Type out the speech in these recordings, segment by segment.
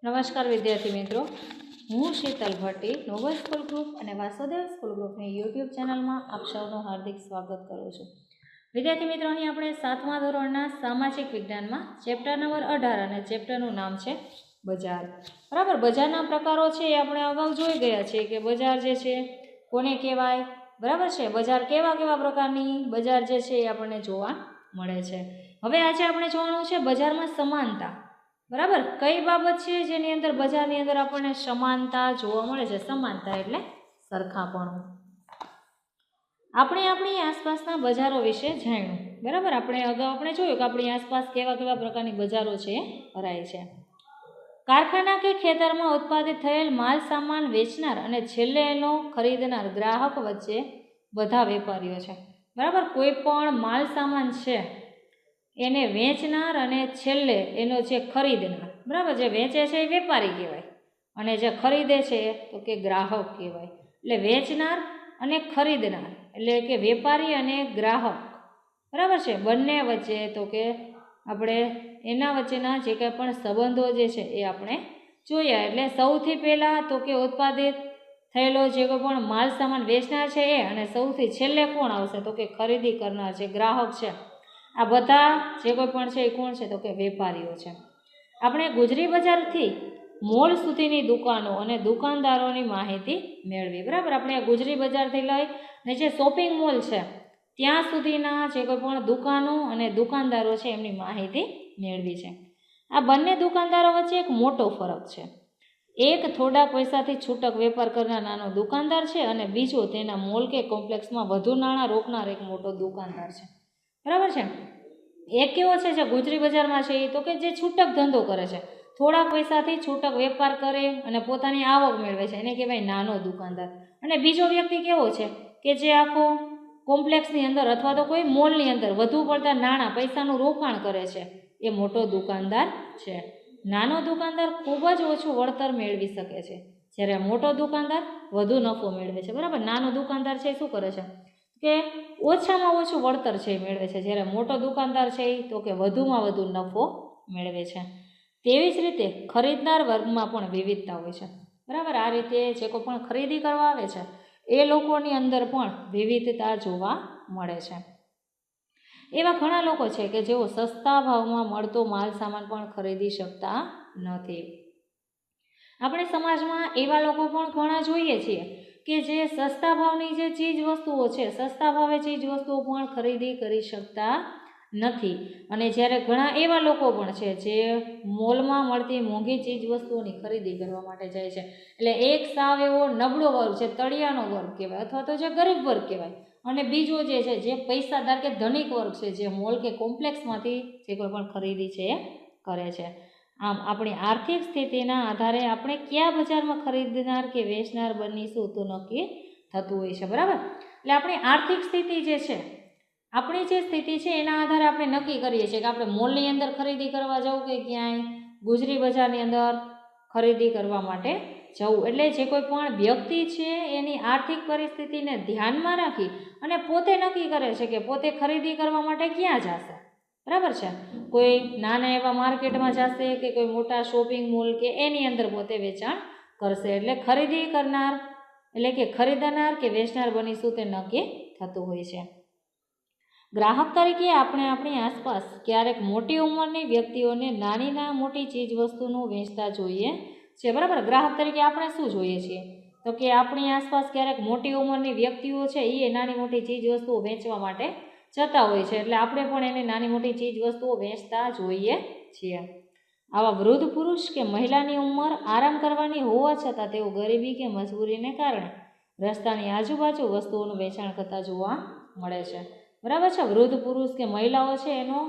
નમસ્કાર વિદ્યાર્થી મિત્રો, હું Sheetal Bhatti noble school group અને વાસુદેવ સ્કૂલ ગ્રુપની યુટ્યુબ ચેનલમાં આપ સૌનું હાર્દિક સ્વાગત કરું છું. વિદ્યાર્થી મિત્રો, અહીં આપણે 7મા ધોરણના સામાજિક વિજ્ઞાનમાં ચેપ્ટર નંબર 18 અને ચેપ્ટરનું નામ છે બજાર. બરાબર, બજારના પ્રકારો છે એ આપણે અગાઉ જોઈ ગયા છીએ કે બજાર જે છે કોને કહેવાય. બરાબર છે, બજાર કેવા કેવા પ્રકારની બજાર જે છે એ આપણને જોવા મળે છે. હવે આજે આપણે જોવાનું છે બજારમાં સમાનતા. બરાબર, કઈ બાબત છે જેની અંદર બજારની અંદર આપણને સમાનતા જોવા મળે છે. સમાનતા એટલે સરખાપણું. આપણે આપણી આસપાસના બજારો વિશે જાણ્યું. બરાબર, આપણે જોયું કે આપણી આસપાસ કેવા કેવા પ્રકારની બજારો છે ભરાય છે. કારખાના કે ખેતરમાં ઉત્પાદિત થયેલ માલ સામાન વેચનાર અને છેલ્લે એનો ખરીદનાર ગ્રાહક વચ્ચે બધા વેપારીઓ છે. બરાબર, કોઈ પણ માલ સામાન છે એને વેચનાર અને છેલ્લે એનો જે ખરીદનાર, બરાબર, જે વેચે છે એ વેપારી કહેવાય અને જે ખરીદે છે તો કે ગ્રાહક કહેવાય. એટલે વેચનાર અને ખરીદનાર એટલે કે વેપારી અને ગ્રાહક, બરાબર છે, બંને વચ્ચે તો કે આપણે એના વચ્ચેના જે કંઈ પણ સંબંધો જે છે એ આપણે જોયા. એટલે સૌથી પહેલાં તો કે ઉત્પાદિત થયેલો જે કોઈ પણ માલ સામાન વેચનાર છે એ, અને સૌથી છેલ્લે કોણ આવશે તો કે ખરીદી કરનાર જે ગ્રાહક છે. આ બધા જે કોઈ પણ છે એ કોણ છે તો કે વેપારીઓ છે. આપણે ગુજરી બજારથી મોલ સુધીની દુકાનો અને દુકાનદારોની માહિતી મેળવી. બરાબર, આપણે ગુજરી બજારથી લઈ ને જે શોપિંગ મોલ છે ત્યાં સુધીના જે કોઈ પણ દુકાનો અને દુકાનદારો છે એમની માહિતી મેળવી છે. આ બંને દુકાનદારો વચ્ચે એક મોટો ફરક છે. એક થોડા પૈસાથી છૂટક વેપાર કરનાર નાનો દુકાનદાર છે અને બીજો તેના મોલ કે કોમ્પ્લેક્સમાં વધુ નાણાં રોકનાર એક મોટો દુકાનદાર છે. બરાબર છે, એક કેવો છે જે ગુજરી બજારમાં છે એ તો કે જે છૂટક ધંધો કરે છે, થોડા પૈસાથી છૂટક વેપાર કરે અને પોતાની આવક મેળવે છે, એને કહેવાય નાનો દુકાનદાર. અને બીજો વ્યક્તિ કેવો છે કે જે આખો કોમ્પ્લેક્સની અંદર અથવા તો કોઈ મોલની અંદર વધુ પડતા નાણાં પૈસાનું રોકાણ કરે છે, એ મોટો દુકાનદાર છે. નાનો દુકાનદાર ખૂબ જ ઓછું વળતર મેળવી શકે છે, જ્યારે મોટો દુકાનદાર વધુ નફો મેળવે છે. બરાબર, નાનો દુકાનદાર છે એ શું કરે છે કે ઓછામાં ઓછું વળતર છે એ મેળવે છે, જ્યારે મોટો દુકાનદાર છે એ તો કે વધુમાં વધુ નફો મેળવે છે. તેવી જ રીતે ખરીદનાર વર્ગમાં પણ વિવિધતા હોય છે. બરાબર, આ રીતે જે કોઈ પણ ખરીદી કરવા આવે છે એ લોકોની અંદર પણ વિવિધતા જોવા મળે છે. એવા ઘણા લોકો છે કે જેઓ સસ્તા ભાવમાં મળતો માલ સામાન પણ ખરીદી શકતા નથી. આપણે સમાજમાં એવા લોકો પણ ઘણા જોઈએ છીએ કે જે સસ્તા ભાવની જે ચીજ વસ્તુઓ છે, સસ્તા ભાવે ચીજ વસ્તુઓ પણ ખરીદી કરી શકતા નથી. અને જ્યારે ઘણા એવા લોકો પણ છે જે મોલમાં મળતી મોંઘી ચીજ વસ્તુઓની ખરીદી કરવા માટે જાય છે. એટલે એક સાવ એવો નબળો વર્ગ છે, તળિયાનો વર્ગ કહેવાય અથવા તો જે ગરીબ વર્ગ કહેવાય, અને બીજો જે છે જે પૈસાદાર કે ધનિક વર્ગ છે જે મોલ કે કોમ્પ્લેક્સમાંથી જે કોઈ પણ ખરીદી છે એ કરે છે. આમ આપણી આર્થિક સ્થિતિના આધારે આપણે કયા બજારમાં ખરીદનાર કે વેચનાર બનીશું તો નક્કી થતું હોય છે. બરાબર, એટલે આપણી આર્થિક સ્થિતિ જે છે, આપણી જે સ્થિતિ છે એના આધારે આપણે નક્કી કરીએ છીએ કે આપણે મોલની અંદર ખરીદી કરવા જવું કે ક્યાંય ગુજરી બજારની અંદર ખરીદી કરવા માટે જવું. એટલે જે કોઈ પણ વ્યક્તિ છે એની આર્થિક પરિસ્થિતિને ધ્યાનમાં રાખી અને પોતે નક્કી કરે છે કે પોતે ખરીદી કરવા માટે ક્યાં જશે. બરાબર છે, કોઈ નાના એવા માર્કેટમાં જશે કે કોઈ મોટા શોપિંગ મોલ કે એની અંદર પોતે વેચાણ કરશે. એટલે ખરીદી કરનાર એટલે કે ખરીદનાર કે વેચનાર બનીશું તે નક્કી થતું હોય છે. ગ્રાહક તરીકે આપણે આપણી આસપાસ ક્યારેક મોટી ઉંમરની વ્યક્તિઓને નાની મોટી ચીજ વસ્તુનું વેચતા જોઈએ છે. બરાબર, ગ્રાહક તરીકે આપણે શું જોઈએ છીએ તો કે આપણી આસપાસ ક્યારેક મોટી ઉંમરની વ્યક્તિઓ છે એ નાની મોટી ચીજ વસ્તુઓ વેચવા માટે જતા હોય છે, એટલે આપણે પણ એને નાની મોટી ચીજ વસ્તુઓ વેચતા જોઈએ છીએ. આવા વૃદ્ધ પુરુષ કે મહિલાની ઉંમર આરામ કરવાની હોવા છતાં તેઓ ગરીબી કે મજબૂરીને કારણે રસ્તાની આજુબાજુ વસ્તુઓનું વેચાણ કરતા જોવા મળે છે. બરાબર છે, વૃદ્ધ પુરુષ કે મહિલાઓ છે એનો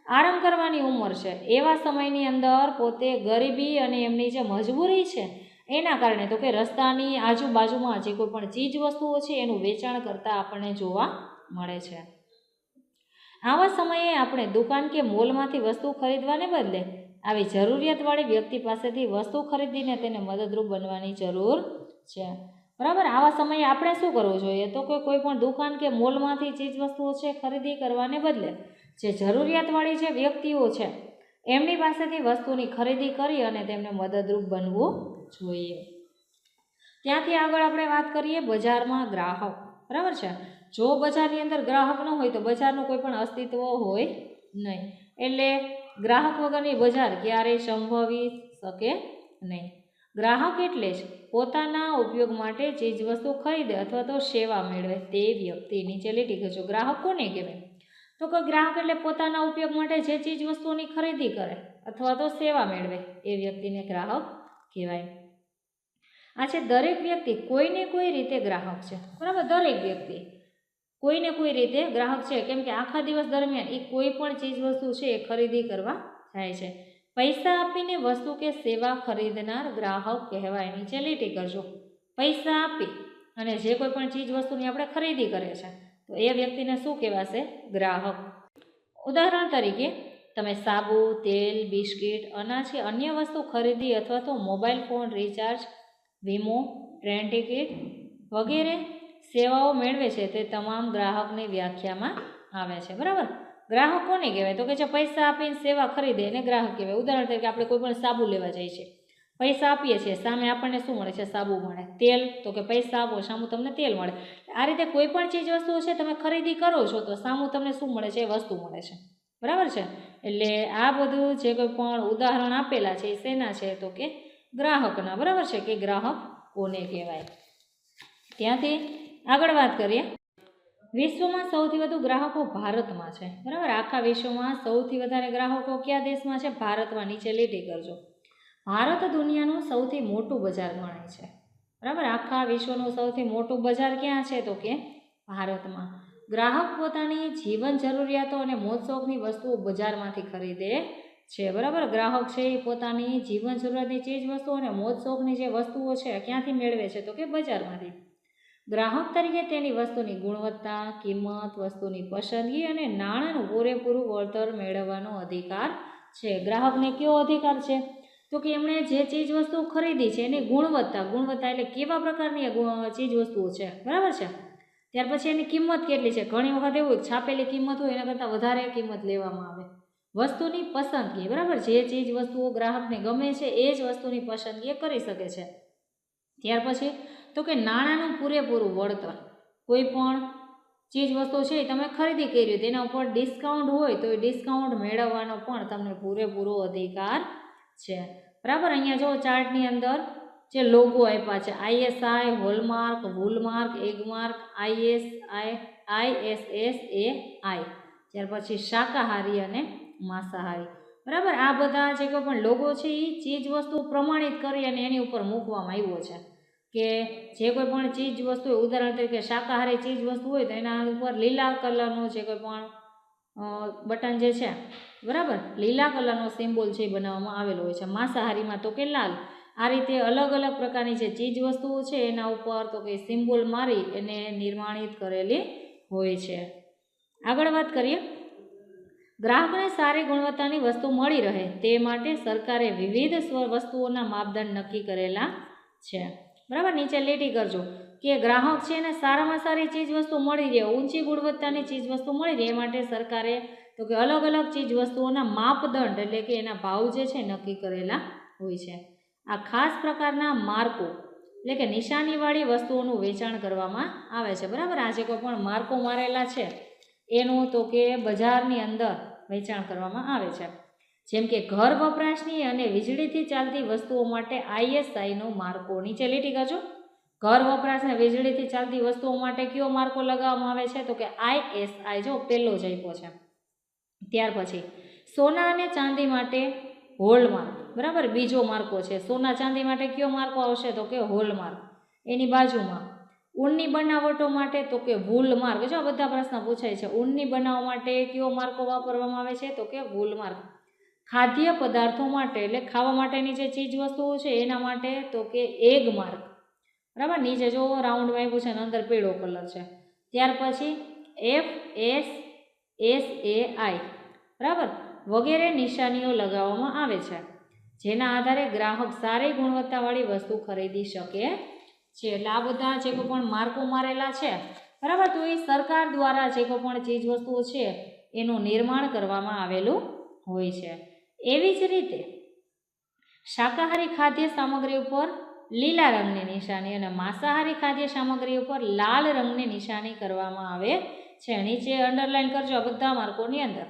આરામ કરવાની ઉંમર છે, એવા સમયની અંદર પોતે ગરીબી અને એમની જે મજબૂરી છે એના કારણે તો કે રસ્તાની આજુબાજુમાં જે કોઈ પણ ચીજ વસ્તુઓ છે એનું વેચાણ કરતા આપણને જોવા મળે છે. આવા સમયે આપણે દુકાન કે મોલમાંથી વસ્તુ ખરીદવાને બદલે આવી જરૂરિયાતવાળી વ્યક્તિ પાસેથી વસ્તુ ખરીદીને તેને મદદરૂપ બનવાની જરૂર છે. બરાબર, આવા સમયે આપણે શું કરવું જોઈએ તો કે કોઈ પણ દુકાન કે મોલમાંથી ચીજ વસ્તુઓ છે ખરીદી કરવાને બદલે જે જરૂરિયાતવાળી જે વ્યક્તિઓ છે એમની પાસેથી વસ્તુની ખરીદી કરી અને તેમને મદદરૂપ બનવું જોઈએ. ત્યાંથી આગળ આપણે વાત કરીએ બજારમાં ગ્રાહક. બરાબર છે. જો બજારની અંદર ગ્રાહક ન હોય તો બજારનું કોઈ પણ અસ્તિત્વ હોય નહીં. એટલે ગ્રાહક વગરની બજાર ક્યારેય સંભવી શકે નહીં. ગ્રાહક એટલે જ પોતાના ઉપયોગ માટે ચીજવસ્તુ ખરીદે અથવા તો સેવા મેળવે તે વ્યક્તિ. નીચે લીટી કરજો. ગ્રાહક કોને કહેવાય? તો કે ગ્રાહક એટલે પોતાના ઉપયોગ માટે જે ચીજવસ્તુઓની ખરીદી કરે અથવા તો સેવા મેળવે એ વ્યક્તિને ગ્રાહક કહેવાય. આ છે દરેક વ્યક્તિ કોઈને કોઈ રીતે ગ્રાહક છે. બરાબર, દરેક વ્યક્તિ કોઈને કોઈ રીતે ગ્રાહક છે. કેમ કે આખા દિવસ દરમિયાન એ કોઈ પણ ચીજવસ્તુ છે એ ખરીદી કરવા જાય છે. પૈસા આપીને વસ્તુ કે સેવા ખરીદનાર ગ્રાહક કહેવાય. નીચે લીટી કરજો. પૈસા આપી અને જે કોઈ પણ ચીજ વસ્તુની આપણે ખરીદી કરે છે તો એ વ્યક્તિને શું કહેવાશે? ગ્રાહક. ઉદાહરણ તરીકે તમે સાબુ, તેલ, બિસ્કિટ, અનાજ કે અન્ય વસ્તુ ખરીદી અથવા તો મોબાઈલ ફોન રિચાર્જ, વીમો, ટ્રેન ટિકિટ વગેરે સેવાઓ મેળવે છે તે તમામ ગ્રાહકની વ્યાખ્યામાં આવે છે. બરાબર, ગ્રાહક કોને કહેવાય? તો કે જે પૈસા આપીને સેવા ખરીદે એને ગ્રાહક કહેવાય. ઉદાહરણ તરીકે આપણે કોઈ પણ સાબુ લેવા જઈએ છીએ, પૈસા આપીએ છીએ, સામે આપણને શું મળે છે? સાબુ મળે. તેલ, તો કે પૈસા આપો, સામું તમને તેલ મળે. આ રીતે કોઈ પણ ચીજ વસ્તુઓ છે તમે ખરીદી કરો છો તો સામું તમને શું મળે છે? વસ્તુ મળે છે. બરાબર છે. એટલે આ બધું જે કોઈ પણ ઉદાહરણ આપેલા છે એ શેના છે? તો કે ગ્રાહકના. બરાબર છે, કે ગ્રાહક કોને કહેવાય. ત્યાંથી આગળ વાત કરીએ. વિશ્વમાં સૌથી વધુ ગ્રાહકો ભારતમાં છે. બરાબર, આખા વિશ્વમાં સૌથી વધારે ગ્રાહકો કયા દેશમાં છે? ભારતમાં. નીચે લીટી કરજો. ભારત દુનિયાનું સૌથી મોટું બજાર ગણાય છે. બરાબર, આખા વિશ્વનું સૌથી મોટું બજાર ક્યાં છે? તો કે ભારતમાં. ગ્રાહક પોતાની જીવન જરૂરિયાતો અને મોજશોખની વસ્તુઓ બજારમાંથી ખરીદે છે. બરાબર, ગ્રાહક છે એ પોતાની જીવન જરૂરિયાતની ચીજ વસ્તુઓ અને મોજશોખની જે વસ્તુઓ છે ક્યાંથી મેળવે છે? તો કે બજારમાંથી. ગ્રાહક તરીકે તેની વસ્તુની ગુણવત્તા, કિંમત, વસ્તુની પસંદગી અને નાણાંનું પૂરેપૂરું વળતર મેળવવાનો અધિકાર છે. ગ્રાહકને કયો અધિકાર છે? તો કે એમણે જે ચીજ વસ્તુ ખરીદી છે એની ગુણવત્તા એટલે કેવા પ્રકારની ચીજ વસ્તુઓ છે. બરાબર છે. ત્યાર પછી એની કિંમત કેટલી છે? ઘણી વખત એવું છાપેલી કિંમત હોય એના કરતાં વધારે કિંમત લેવામાં આવે. વસ્તુની પસંદગી. બરાબર, જે ચીજ વસ્તુઓ ગ્રાહકને ગમે છે એ જ વસ્તુની પસંદગી કરી શકે છે. ત્યાર પછી તો કે નાણાંનું પૂરેપૂરું વળતર. કોઈ પણ ચીજ વસ્તુ છે એ તમે ખરીદી કરી તેના ઉપર ડિસ્કાઉન્ટ હોય તો એ ડિસ્કાઉન્ટ મેળવવાનો પણ તમને પૂરેપૂરો અધિકાર છે. બરાબર, અહીંયા જો ચાર્ટની અંદર જે લોગો આપ્યા છે, ISI, હોલમાર્ક, વૂલમાર્ક, એગમાર્ક, ISSAI, ત્યાર પછી શાકાહારી અને માંસાહારી. બરાબર, આ બધા જે કોઈ પણ લોગો છે એ ચીજ વસ્તુ પ્રમાણિત કરી અને એની ઉપર મૂકવામાં આવ્યો છે કે જે કોઈ પણ ચીજ વસ્તુ હોય, ઉદાહરણ તરીકે શાકાહારી ચીજ વસ્તુ હોય તો એના ઉપર લીલા કલરનો જે કોઈ પણ બટન જે છે, બરાબર, લીલા કલરનો સિમ્બોલ છે એ બનાવવામાં આવેલો હોય છે. માંસાહારીમાં તો કે લાલ. આ રીતે અલગ અલગ પ્રકારની જે ચીજ વસ્તુઓ છે એના ઉપર તો કે સિમ્બોલ મારી એને નિર્માણિત કરેલી હોય છે. આગળ વાત કરીએ. ગ્રાહકને સારી ગુણવત્તાની વસ્તુ મળી રહે તે માટે સરકારે વિવિધ વસ્તુઓના માપદંડ નક્કી કરેલા છે. બરાબર, નીચે લીટી કરજો કે ગ્રાહક છે એને સારામાં સારી ચીજ વસ્તુ મળી રહે, ઊંચી ગુણવત્તાની ચીજ વસ્તુ મળી રહે એ માટે સરકારે તો કે અલગ અલગ ચીજ વસ્તુઓના માપદંડ એટલે કે એના ભાવ જે છે નક્કી કરેલા હોય છે. આ ખાસ પ્રકારના માર્કો એટલે કે નિશાનીવાળી વસ્તુઓનું વેચાણ કરવામાં આવે છે. બરાબર, આ જે કોઈ પણ માર્કો મારેલા છે એનું તો કે બજારની અંદર વેચાણ કરવામાં આવે છે. જેમ કે ઘર વપરાશની અને વીજળીથી ચાલતી વસ્તુઓ માટે ISIનો માર્કો. નીચે લીટી કરજો. ઘર વપરાશ અને વીજળીથી ચાલતી વસ્તુઓ માટે કયો માર્કો લગાવવામાં આવે છે? તો કે ISI. જો પહેલો જ આપ્યો છે. ત્યાર પછી સોના અને ચાંદી માટે હોલમાર્ક. બરાબર, બીજો માર્કો છે. સોના ચાંદી માટે કયો માર્કો આવશે? તો કે હોલમાર્ક. એની બાજુમાં ઊનની બનાવટો માટે તો કે વૂલમાર્ક. જો બધા પ્રશ્ન પૂછાય છે. ઊનની બનાવવા માટે કયો માર્કો વાપરવામાં આવે છે? તો કે વૂલમાર્ક. ખાદ્ય પદાર્થો માટે એટલે ખાવા માટેની જે ચીજ વસ્તુઓ છે એના માટે તો કે એગ માર્ક. બરાબર, નીચે જો રાઉન્ડમાં આવ્યું છે અને અંદર પીળો કલર છે. ત્યાર પછી FSSAI, બરાબર, વગેરે નિશાનીઓ લગાવવામાં આવે છે જેના આધારે ગ્રાહક સારી ગુણવત્તાવાળી વસ્તુ ખરીદી શકે છે. એટલે આ બધા જે કોઈ પણ માર્કો મારેલા છે, બરાબર, તો એ સરકાર દ્વારા જે કોઈ પણ ચીજ વસ્તુઓ છે એનું નિર્માણ કરવામાં આવેલું હોય છે. એવી જ રીતે શાકાહારી ખાદ્ય સામગ્રી ઉપર લીલા રંગની નિશાની અને માંસાહારી ખાદ્ય સામગ્રી ઉપર લાલ રંગની નિશાની કરવામાં આવે છે. નીચે અંડરલાઈન કરજો આ બધા માર્કોની અંદર.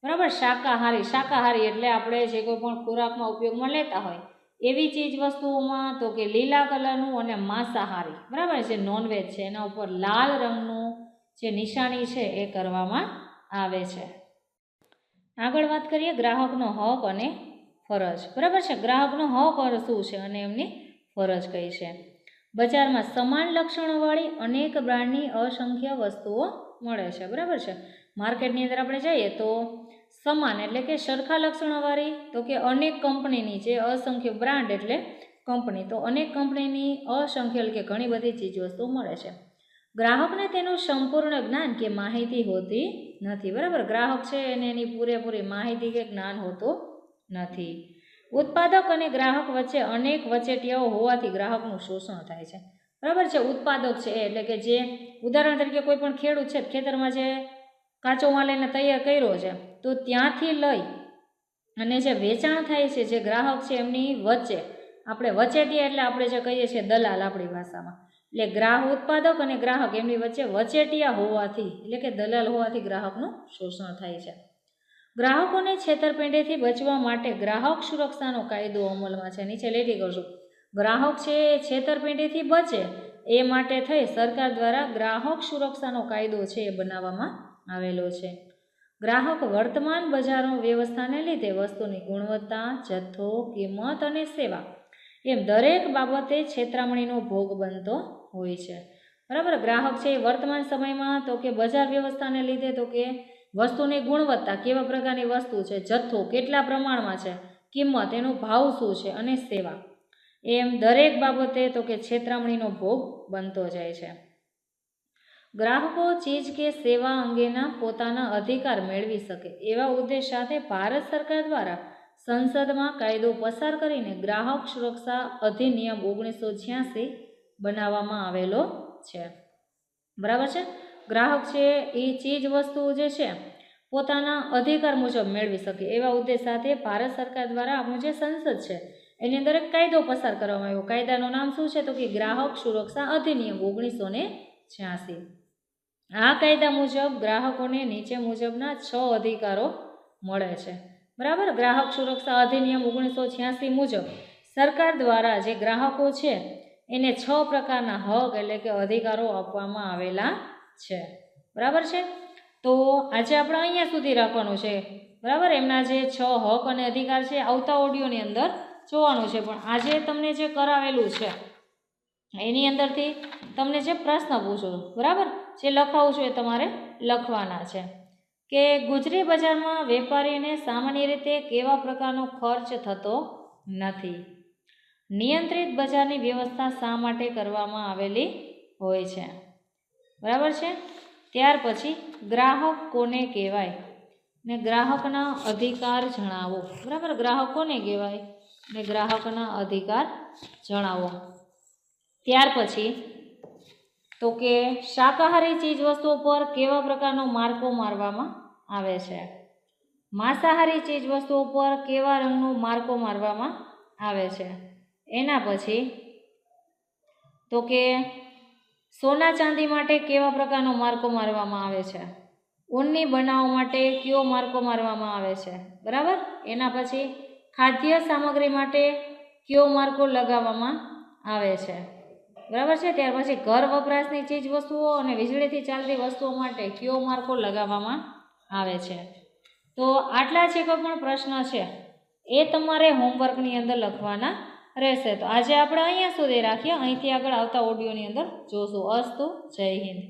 બરાબર. શાકાહારી એટલે આપણે જે કોઈ પણ ખોરાકમાં ઉપયોગમાં લેતા હોય એવી ચીજ વસ્તુઓમાં તો કે લીલા કલરનું, અને માંસાહારી બરાબર જે નોનવેજ છે એના ઉપર લાલ રંગનું જે નિશાની છે એ કરવામાં આવે છે. આગળ વાત કરીએ ગ્રાહકનો હક અને ફરજ. બરાબર છે. ગ્રાહકનો હક શું છે અને એમની ફરજ કઈ છે. બજારમાં સમાન લક્ષણોવાળી અનેક બ્રાન્ડની અસંખ્ય વસ્તુઓ મળે છે. બરાબર છે. માર્કેટની અંદર આપણે જઈએ તો સમાન એટલે કે સરખા લક્ષણોવાળી, તો કે અનેક કંપનીની જે અસંખ્ય બ્રાન્ડ એટલે કંપની, તો અનેક કંપનીની અસંખ્ય એટલે કે ઘણી બધી ચીજ વસ્તુઓ મળે છે. ગ્રાહકને તેનું સંપૂર્ણ જ્ઞાન કે માહિતી હોતી નથી. બરાબર. ગ્રાહક છે એને એની પૂરેપૂરી માહિતી કે જ્ઞાન હોતું નથી. ઉત્પાદક અને ગ્રાહક વચ્ચે અનેક વચેટિયાઓ હોવાથી ગ્રાહકનું શોષણ થાય છે. બરાબર છે. ઉત્પાદક છે એટલે કે જે ઉદાહરણ તરીકે કોઈ પણ ખેડૂત છે ખેતરમાં જે કાચો માલ એને તૈયાર કર્યો છે તો ત્યાંથી લઈ અને જે વેચાણ થાય છે જે ગ્રાહક છે એમની વચ્ચે આપણે વચેટિયા એટલે આપણે જે કહીએ છીએ દલાલ આપણી ભાષામાં, એટલે ઉત્પાદક અને ગ્રાહક એમની વચ્ચે વચેટિયા હોવાથી એટલે કે દલાલ હોવાથી ગ્રાહકનું શોષણ થાય છે. ગ્રાહકોને છેતરપિંડીથી બચવા માટે ગ્રાહક સુરક્ષાનો કાયદો અમલમાં છે. નીચે લીટી કરશું. ગ્રાહક છે એ છેતરપિંડીથી બચે એ માટે થઈ સરકાર દ્વારા ગ્રાહક સુરક્ષાનો કાયદો છે એ બનાવવામાં આવેલો છે. ગ્રાહક વર્તમાન બજારો વ્યવસ્થાને લીધે વસ્તુની ગુણવત્તા, જથ્થો, કિંમત અને સેવા એમ દરેક બાબતે છેતરામણીનો ભોગ બનતો હોય છે. બરાબર. ગ્રાહક છે એ વર્તમાન સમયમાં તો કે બજાર વ્યવસ્થાને લીધે તો કે વસ્તુની ગુણવત્તા, કેવા પ્રકારની વસ્તુ છે, જથ્થો કેટલા પ્રમાણમાં છે, કિંમત એનો ભાવ શું છે અને સેવા એમ દરેક બાબતે તો કે છેતરામણીનો ભોગ બનતો જાય છે. ગ્રાહકો ચીજ કે સેવા અંગેના પોતાના અધિકાર મેળવી શકે એવા ઉદ્દેશ સાથે ભારત સરકાર દ્વારા સંસદમાં કાયદો પસાર કરીને ગ્રાહક સુરક્ષા અધિનિયમ 1986 બનાવવામાં આવેલો છે. બરાબર છે. ગ્રાહક છે એ ચીજ વસ્તુ જે છે પોતાના અધિકાર મુજબ મેળવી શકે એવા ઉદ્દેશ સાથે ભારત સરકાર દ્વારા આપણું જે સંસદ છે એની અંદર એક કાયદો પસાર કરવામાં આવ્યો. કાયદાનું નામ શું છે તો કે ગ્રાહક સુરક્ષા અધિનિયમ 1986. આ કાયદા મુજબ ગ્રાહકોને નીચે મુજબના 6 અધિકારો મળે છે. બરાબર. ગ્રાહક સુરક્ષા અધિનિયમ 1986 મુજબ સરકાર દ્વારા જે ગ્રાહકો છે એને 6 પ્રકારના હક એટલે કે અધિકારો આપવામાં આવેલા છે. બરાબર છે. તો આજે આપણે અહીંયા સુધી રાખવાનું છે. બરાબર. એમના જે 6 હક અને અધિકાર છે આવતા ઓડિયોની અંદર જોવાનું છે. પણ આજે તમને જે કરાવેલું છે એની અંદરથી તમને જે પ્રશ્ન પૂછો બરાબર જે લખાવું છું એ તમારે લખવાના છે કે ગુજરી બજારમાં વેપારીને સામાન્ય રીતે કેવા પ્રકારનો ખર્ચ થતો નથી. નિયંત્રિત બજારની વ્યવસ્થા શા માટે કરવામાં આવેલી હોય છે. બરાબર છે. ત્યાર પછી ગ્રાહક કોને કહેવાય ને ગ્રાહકના અધિકાર જણાવો. બરાબર. ગ્રાહક કોને કહેવાય ને ગ્રાહકના અધિકાર જણાવો. ત્યાર પછી તો કે શાકાહારી ચીજ વસ્તુઓ પર કેવા પ્રકારનો માર્કો મારવામાં આવે છે. માંસાહારી ચીજ વસ્તુઓ પર કેવા રંગનો માર્કો મારવામાં આવે છે. એના પછી તો કે સોના ચાંદી માટે કેવા પ્રકારનો માર્કો મારવામાં આવે છે. ઊનની બનાવવા માટે કયો માર્કો મારવામાં આવે છે. બરાબર. એના પછી ખાદ્ય સામગ્રી માટે કયો માર્કો લગાવવામાં આવે છે. બરાબર છે. ત્યાર પછી ઘર વપરાશની ચીજ વસ્તુઓ અને વીજળીથી ચાલતી વસ્તુઓ માટે કયો માર્કો લગાવવામાં આવે છે. તો આટલા જે કોઈ પણ પ્રશ્ન છે એ તમારે હોમવર્કની અંદર લખવાના રહેશે. તો આજે આપણે અહીંયા સુધી રાખીએ. અહીંથી આગળ આવતા ઓડિયોની અંદર જોશું. અસ્તુ. જય હિન્દ.